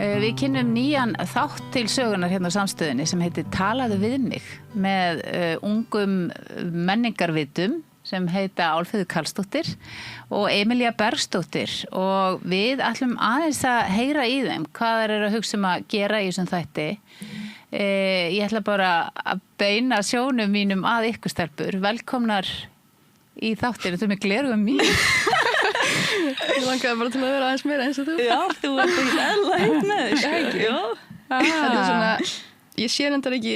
Við kynnum nýjan þátt til sögunar hérna á Samstöðinni sem heitir Talaðu við mig með ungum menningarvitum sem heita Álfheiður Karlsdóttir og Emilía Bergsdóttir og við ætlum aðeins að heyra í þeim hvað þeir eru að hugsa að gera í þessum þætti. Ég ætla bara að beina sjónum mínum að ykkur stelpur. Velkomnar í þáttinu, þú með glerugum mín. Ég langaði bara til að vera aðeins meira eins og þú. Já, þú ert ekki eðla heitt með þessu. Já. Þetta svona, ég sé reyndar ekki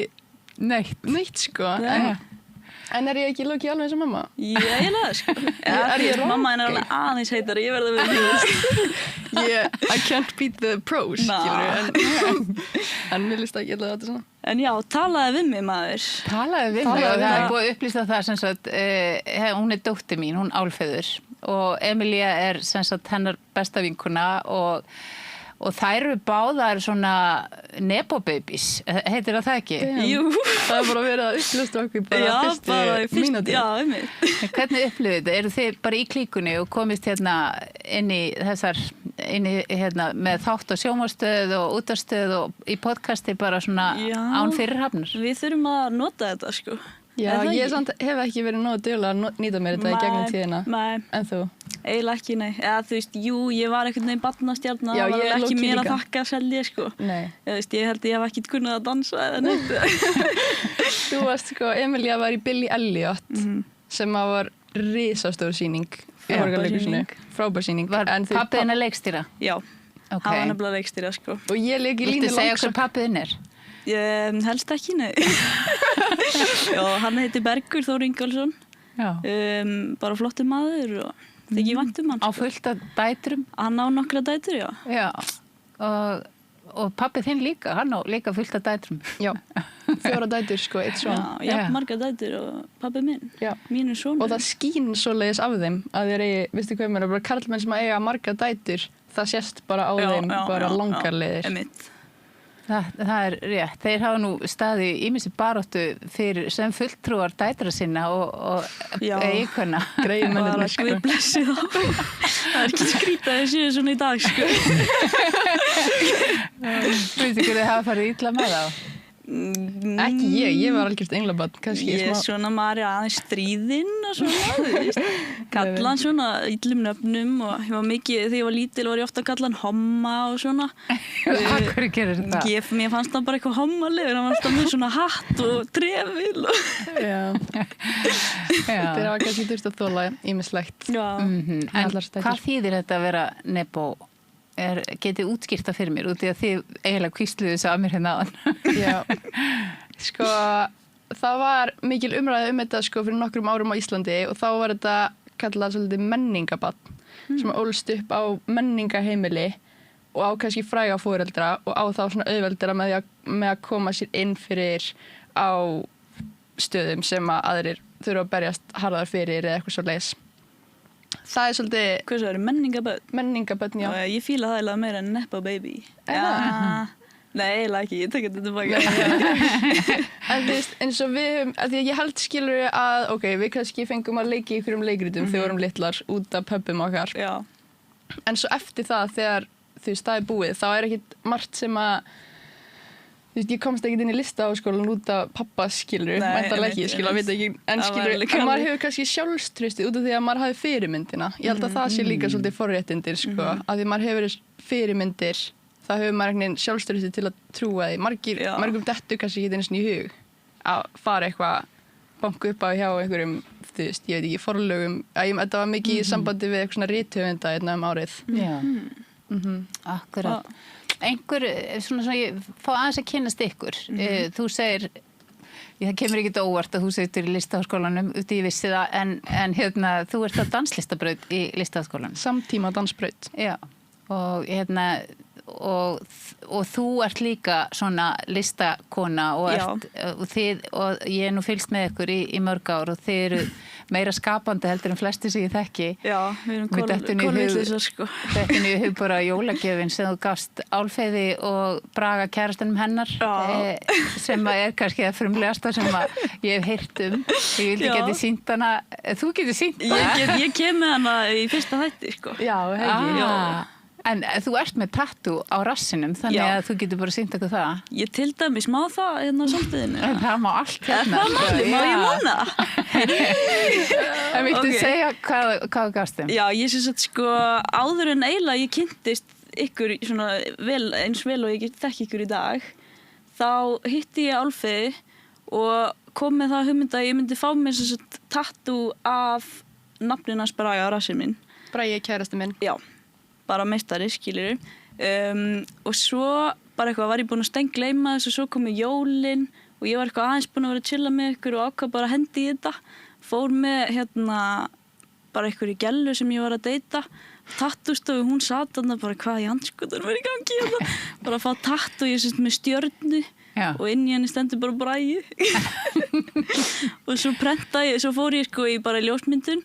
neitt sko. En er ég ekki lókið alveg eins og mamma? Já, ég lega sko. Mamma er alveg aðeins heitari, ég verði að vera I can't beat the pros, skilur. En mér líst ekki alltaf þetta svona. En já, talaði við mig maður. Talaði við mig og það er búið að upplýsa það sem sagt, hún er dóttir mín, hún Álfheiður og Emilía er sem sagt hennar besta vinkona og þær eru báðar svona nepo-babies, heitir það ekki? Jú. Það er bara verið að upplýsta okkur bara fyrstu mínúti. Já, einmitt. Hvernig upplifið þetta? Eru þið bara í klíkunni og komist hérna inn í hérna með þátt og sjónvarpsstöð og útvarpsstöð og í podcasti bara svona án fyrirhafnar? Við þurfum að nota þetta sko. Já, ég hef ekki verið nógu dugleg að nýta mér þetta í gegnum tíðina. Nei. En þú? Eiginlega ekki, nei. Eða þú veist, jú, ég var einhvern veginn barnastjarna, já, það var ekki mér líka að þakka að selja, sko. Nei. Ég held ég hef ekkert kunnað að dansa eða neitt. Þú varst sko, Emilía var í Billy Elliot, sem var risastór sýning í Borgarleikhúsinu. Frábær sýning. Var pabbi hennar leikstýra? Já, hann var nefnilega leikstýra, sko. Og ég leik í Línu Langsokk. Viltu segja okkur pabbi þinn er? Helst ekki, nei. Já, hann heitir Bergur Þór Ingólfsson. Já. Bara flottur maður og þykir vænt hann. Á fullt af dætrum? Hann á nokkra dætur, já. Já, og pabbi þinn líka, hann á líka fullt af dætrum. Já, 4 dætur sko, 1 son. Já, marga dætur og pabbi minn. Já. Mínir sonur. Og það skín svoleiðis af þeim að þeir eigi, veistu hvað mér, bara karlmenn sem eiga marga dætur, það sést bara á þeim, bara langarleiðir. Einmitt. Það er rétt. Þeir hafa nú staði í ýmissi baráttu fyrir sem fulltrúar dætra sinna og eikona. Greið mennir sko. Guð blessi þá. Það er ekki skrítið að ég séu svona í dag, sko. Veistu ekki þið hafa farið illa með þá? Ekki ég var algjört englabarn, kannski. Ég svona maður aðeins stríðinn og svona, þú veist. Kalla hann svona illum nöfnum og ég var mikið, þegar ég var lítil var ég ofta að kalla hann homma og svona. Hverju gerir þetta? Mér fannst hann bara eitthvað hommalegur, hann var alltaf með svona hatt og trefil og... Já. Þeir hafa kannski þurft að þola ýmislegt. Já. En hvað þýðir þetta að vera nepo? Getið útskýrt það fyrir mér út í að þið eiginlega kvísluðu þessu að mér hérna áðan. Já, sko það var mikil umræða þetta sko fyrir nokkrum árum á Íslandi og þá var þetta kallað svolítið menningabarn sem ólst upp á menningaheimili og á kannski fræga foreldra og á þá svona auðveldara með að koma sér inn fyrir á stöðum sem að aðrir þurfa að berjast harðar fyrir eða eitthvað svoleiðis. Það er svolítið... Hvað svo eru menningabörn? Menningabörn, já. Ég fíla það eiginlega meira en nepo baby. Já. Nei, eiginlega ekki. Ég tek þetta tilbaka. En þú veist, eins og við höfum... Því að ég held skilur að, við kannski fengum að leika í einhverjum leikritum þegar við vorum litlar út af pöbbum okkar. Já. En svo eftir það, þegar þú veist, það er búið, þá er ekkit margt sem að... Þú veist, ég komst ekkert inn í listaháskólan út af pappa, skilur, væntanlega ekki, skilur, veit ekki, en skilur, en maður hefur kannski sjálfstrustið út af því að maður hafi fyrirmyndina. Ég held að það sé líka svolítið forréttindir, sko, að því maður hefur fyrirmyndir, þá hefur maður einhvern sjálfstrustið til að trúa því. Margum dettur kannski ekki einu sinni í hug að fara eitthvað, banka upp á hjá einhverjum, þú veist, ég veit ekki, forlögum, þetta var mikið í sambandi við eitthvað svona rithöfunda hérna árið. Já, akkurat. Einhver, svona ég fá aðeins að kynnast ykkur. Þú segir, það kemur ekkert óvart að þú segir í listaháskólanum, út í vissi það, en hérna, þú ert á danslistabraut í listaháskólanum. Samtíma dansbraut. Já, og hérna, og þú ert líka svona listakona og ég er nú fylgst með ykkur í mörg ár og þið eru meira skapandi heldur en flesti sem ég þekki. Já, við erum kolvillisar sko. Þetta er í hug bara jólagjöfin sem þú gafst Álfheiði og Braga kærastanum hennar sem er kannski það frumlegasta sem ég hef heyrt um. Ég vildi geti sýnt hana, þú getur sýnt hana. Ég kem með hana í fyrsta þætti sko. Já, hegi. En þú ert með tattoo á rassinum, þannig Já. að þú getur bara sýnt okkur það. Ég til dæmis má það hérna á samstöðinu. En það má allt hérna. Það máli, má ég mána? En viltu Ok. segja hvað þú gafstum? Já, ég sé að sko áður en eiginlega ég kynntist ykkur svona eins vel og ég þekki ykkur í dag, þá hitti ég Álfeyju og kom með það hugmynda að ég myndi fá mér sem sagt tattoo af nafninans Braga á rassinn minn. Bragi kærasti minn. Já, bara meistari, skilur. Og svo bara eitthvað var ég búin að steingleyma þess og svo komu jólin og ég var eitthvað aðeins búin að vera að chilla með ykkur og ákvað bara að hendi í þetta. Fór með hérna bara ykkur í gellu sem ég var að deyta. Tattoostofu, hún sat þarna bara hvað í andskotanum er í gangi hérna. Bara að fá tattoo, ég syns með stjörnu. Já. Og inn í henni stendur bara Bragi. Og svo fór ég sko í bara ljósmyndun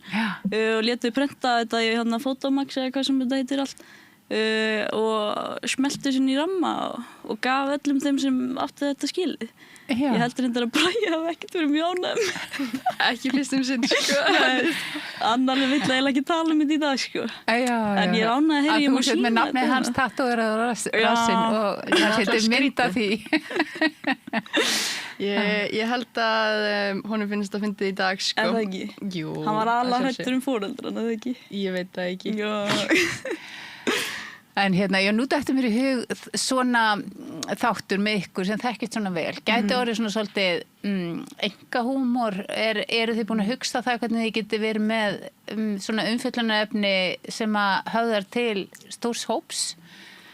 og létu prenta þetta í hérna Photomax eða hvað sem þetta heitir allt og smeltu sinni í ramma og gaf öllum þeim sem áttu þetta skilið. Já. Ég heldur reyndar að Bragi hafi ekkert verið mjög ánægður. Ekki fyrstum sinn, sko. Annar vill eiginlega ekki tala um þetta í dag, sko. Já. En ég er ánægð að heyra, ég má Að þú sett með sýna nafnið þetta. hans tattooerað á rassinn Já. og það setur mynd af því. Ég held að honum finnst að fyndið í dag, sko. Er það ekki? Jú. Hann var alveg að hættur fóreldrana, eða ekki? Ég veit það ekki. Já. En hérna, nú dættu mér í hug svona þáttur með ykkur sem þekkist svona vel. Gæti orðið svona svolítið einkahúmor. Eru þið búin að hugsa það hvernig þið geti verið með svona umfjöllunarefni sem að höfðar til stórs hóps?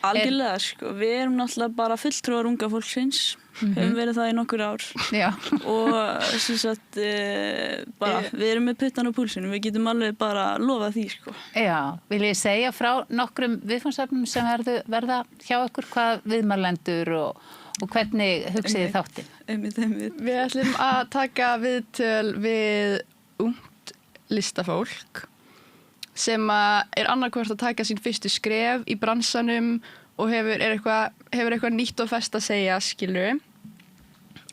Algjörlega, sko. Við erum náttúrulega bara fulltrúar unga fólksins. Höfum verið það í nokkur ár. Já. Og sem sagt, bara, við erum með puttan á púlsinu. Við getum alveg bara lofað því, sko. Já, vil ég segja frá nokkrum viðfangsefnum sem verða hjá ykkur, hvað viðmælendur og hvernig hugsið þið þáttinn? Einmitt. Við ætlum að taka viðtöl við ungt listafólk sem er annarkvort að taka sín fyrstu skref í bransanum og hefur eitthvað nýtt og fest að segja, skilur.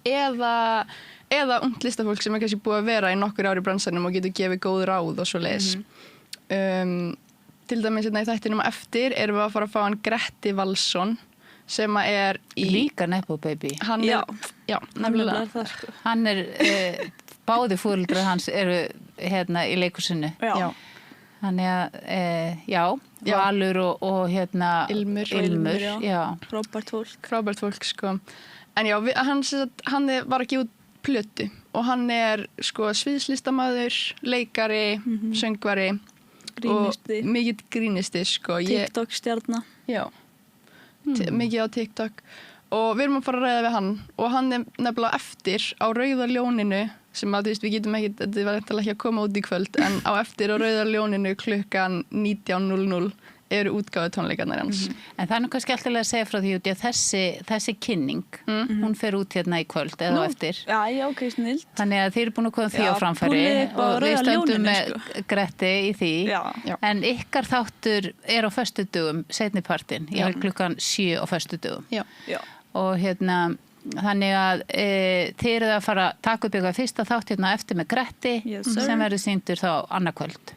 Eða ungt listafólk sem er kannski búið að vera í nokkur ár í bransanum og getur gefið góð ráð og svo leiðis. Til dæmis hérna í þættinum eftir erum við að fara að fá hann Gretti Valsson sem er í... Líka Nepo Baby. Hann Já. Já, Nefnilega nefnilega. það, sko. Hann báði fóreldrar hans eru hérna í leikhúsinu. Já. Þannig að, já, Valur og hérna... Ilmur. Ilmur, já. Frábært fólk. Frábært fólk, sko. En já, hann var að gefa út plötu og hann er sko sviðslistamaður, leikari, söngvari Grínisti. og mikið grínisti, sko. TikTok-stjarna. Já, mikið á TikTok og við erum að fara að ræða við hann og hann er nefnilega eftir á Rauða ljóninu sem að, þú veist, við getum ekki, þetta var ekki að koma út í kvöld en á eftir á Rauða ljóninu klukkan 19:00 eru útgáfu tónleikarnar hans. En það er nú kannski alltaf að segja frá því út í að þessi kynning, hún fer út hérna í kvöld eða á eftir. Já, ok, snilt. Þannig að þið eru búin að koma því Já, á framfæri púllið upp á og við Rauða stöndum ljóninu, með sko. Gretti í því. Já. En ykkar þáttur er á föstudögum, seinnipartinn, ég er klukkan 7 á föstudögum. Já. Og hérna, þannig að þið eruð að fara að taka upp eitthvað fyrsta þátt hérna eftir með Gretti Yes, sir. sem verður sýndur þá annarkvöld.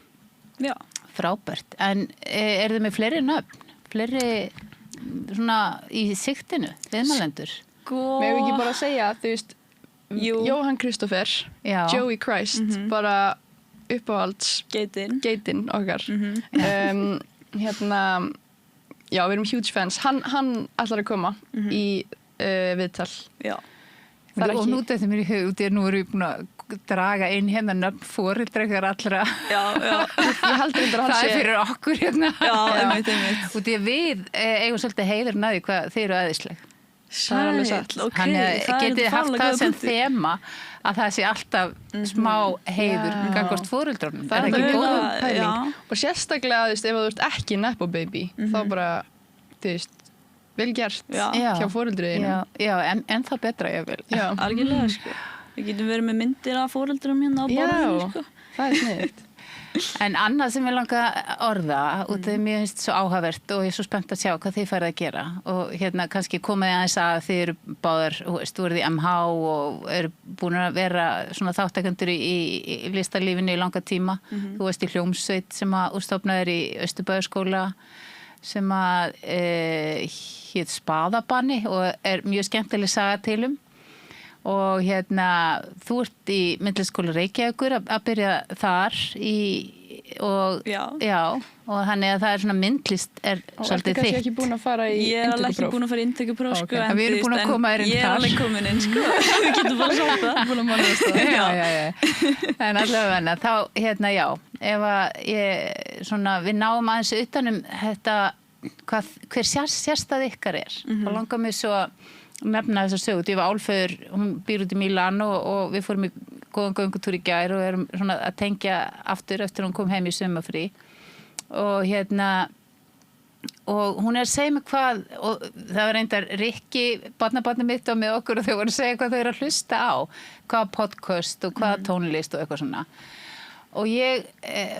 Já. Frábært. En eru þið með fleiri nöfn? Fleiri svona í sigtinu, viðmælendur? Mér hefur ekki bara að segja, þú veist, Jú. Jóhann Kristoffer, Já. Joey Christ, bara uppáhalds Geitin. okkar. Hérna, já, við erum huge fans. Hann ætlar að koma í viðtal. Já. Það er Og ekki- nú þetta mér í hug, út í að nú erum við búin að draga inn hérna nöfn fóreldrar allra. Já. Ég heldur að hann Það sé... er fyrir okkur hérna. Já, einmitt. Út í að við eigum svolítið heiður náði hvað þið eru æðisleg. Það er alveg satt. Ok, Þannig að það er getið haft fáránlega það sem góður punktur. þema að það sé alltaf smá heiður Já. gagnvart fóreldrunum. Það er ekki alveg góð? góð pæling. Já. Og sérstaklega, þú veist, ef þú ert ekki Nepo Baby, þá bara, þú veist, vel gert Já. hjá foreldriðinu. Já, en það betra ég vil. Já. Algjörlega, sko. Við getum verið með myndir af foreldrum hérna á borðinu, sko. Það er sniðugt. En annað sem ég langa að orða og það er mjög finnst svo áhugavert og ég er svo spennt að sjá hvað þið færið að gera og hérna kannski komið aðeins að þið eru báðar, þú veist, þú eruð í MH og eru búin að vera svona þáttakendur í listalífinu í langa tíma. Þú veist í hljómsveit sem að úrstofnaður í Austurbæjarskóla. sem að hét Spaðabanni og mjög skemmtileg saga til og þú ert í Myndlistarskóla Reykjavíkur að byrja þar og þannig að það svona myndlist svolítið þitt. Kannski ekki búin að fara í inntökupróf? Ég alveg ekki búin að fara í inntökupróf, sko. En við erum búin að koma þér inn þar. Ég alveg komin inn, sko. Við getum bara sagt það. Búin að mála þess það. Já. En allavega þá, ef að við náum aðeins utanum þetta, hver sérstæð ykkar þá langar mér svo nefna þess að sögu. Ég var álföður, hún býr út í Mílanó og við fórum í góðan göngutúr í gær og erum svona að tengja aftur eftir hún kom heim í sumarfrí og og hún að segja mig hvað, og það var reyndar Rikki, barnabarnið mitt og með okkur og þau voru að segja hvað þau eru að hlusta á, hvaða podcast og hvaða tónlist og eitthvað svona og ég,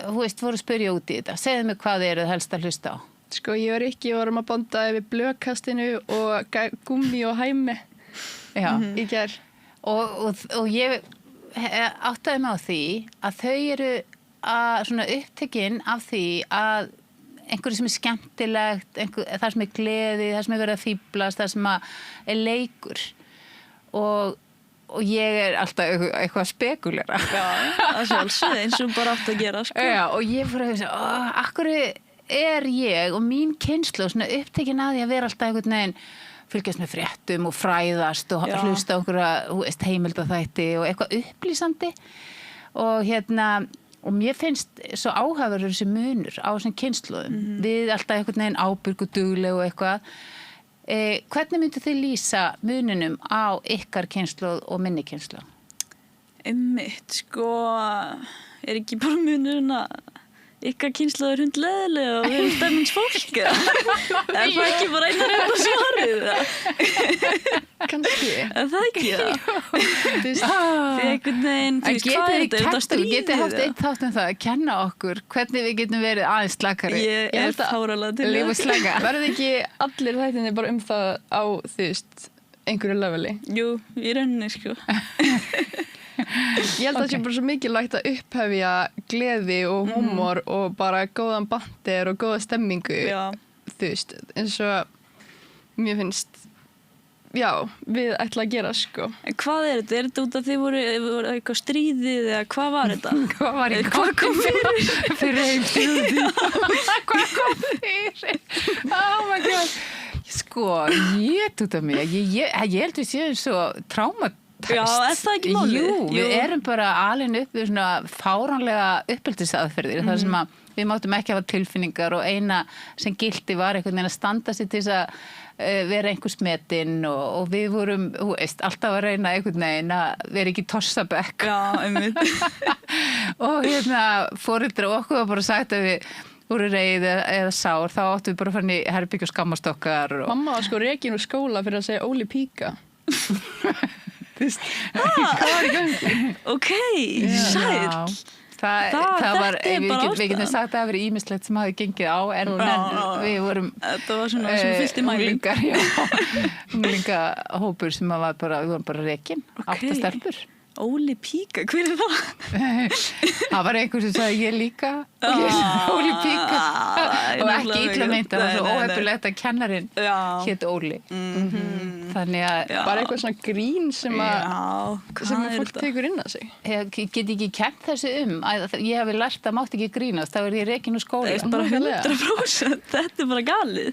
voru að spyrja út í þetta, segðu mig hvað þið eru helst að hlusta á. Sko, ég og Rikki vorum að bonda yfir blöðkastinu og gummi og hæmi í gær. Og ég áttaði mig á því að þau eru svona upptekin af því að einhverju sem skemmtilegt, það sem gleði, það sem verið að fíblast, það sem leikur og ég alltaf eitthvað spekulera. Já, það sjálfsögðu eins og bara átt að gera, sko. Já, og ég fór að hugsa, akkur ég og mín kynslóð svona upptekin að því að vera alltaf einhvern veginn fylgjast með fréttum og fræðast og hlusta á einhverja heimildaþætti og eitthvað upplýsandi og mér finnst svo áhugaverður þessi munur á þessum kynslóðum. Við alltaf einhvern veginn ábyrg og dugleg og eitthvað. Hvernig myndu þið lýsa muninum á ykkar kynslóð og minni kynslóð? Einmitt, sko, ekki bara munurinn að ykkar kynslóð hundleðilega og við erum stemmingsfólk það ekki bara einar eitthvað svarið kannski það ekki því einhvern veginn getið haft einn þátt það að kenna okkur hvernig við getum verið aðeins slakari ég er fáralega til verður ekki allir þættinni bara það á einhverju leveli? Jú, í rauninni sko Ég held að það sé bara svo mikilvægt að upphefja gleði og húmor og bara góðan bandir og góða stemmingu eins og mér finnst við ætla að gera sko. En hvað er þetta? Er þetta út að þið voru eitthvað stríðið eða hvað var þetta? Hvað kom fyrir heimstríðið? Hvað kom fyrir? Oh my god Sko, ég út af mig ég held við séum svo traumatist Já, er það ekki málið? Jú, við erum bara alin upp við svona fáránlega uppeldisaðferðir þar sem að við máttum ekki hafa tilfinningar og eina sem gilti var einhvern veginn að standa sig til þess að vera einhvers metinn og við vorum, alltaf að reyna einhvern veginn að vera ekki tossabekk. Já, einmitt. Og foreldrar og okkur var bara sagt að við voru reið eða sár, þá áttum við bara að fara í herbyggja og skammast okkar. Mamma var sko rekin úr skóla fyrir að segja Óli Píka. Hvað var í gangi? Ok, sæl. Það var, við getum sagt að það verið ýmislegt sem hafi gengið á en við vorum þetta var svona fyrst í mæling unglingahópur sem við vorum bara rekin 8 stelpur Óli Píka, hver er það? Það var einhver sem sagði ég líka og ég sagði Óli Píka og ekki illa meint það var svo óhefnilegt að kennarinn hét Óli þannig að bara eitthvað svona grín sem fólk tekur inn að sig ég get ekki kennt þessu að ég hafi lært að mátt ekki grínast þá ég rekin úr skóla það er bara 100% þetta er bara galið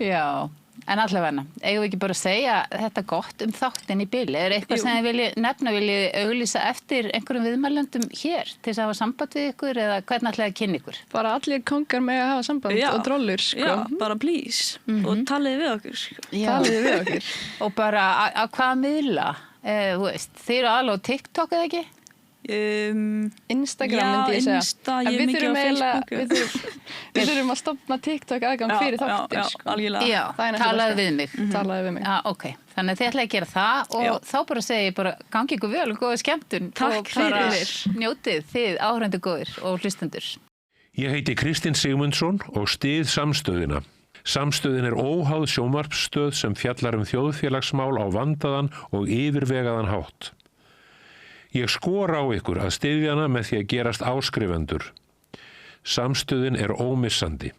Já En allavega, eigum við ekki bara að segja þetta gott þáttinn í bili? Er eitthvað sem þið viljið auglýsa eftir einhverjum viðmælendum hér til þess að hafa samband við ykkur eða hvernig ætlaði að kynna ykkur? Bara allir kongar með að hafa samband og drollur, sko. Já, bara please. Og taliði við okkur, sko. Taliði við okkur. Og bara að hvaða miðla? Þið eru alveg á TikTok eða ekki? Instagram myndi ég segja. Já, Insta, ég er mikið á Facebook. Við þurfum að stopna TikTok aðgang fyrir þáttir. Já, algjörlega. Já, talaði við mig. Talaði við mig. Já, ok. Þannig að þið ætlaði að gera það og þá bara segi ég bara gangi ykkur vel og góða skemmtun. Takk fyrir. Njótið þið áhrendu góðir og hlustendur. Ég heiti Kristinn Sigmundsson og styð Samstöðina. Samstöðin er óháð sjónvarpsstöð sem fjallar þjóðfélagsmál á vandaðan og yfirvegaðan hátt. Ég skora á ykkur að styðja hana með því að gerast áskrifendur. Samstöðin er ómissandi.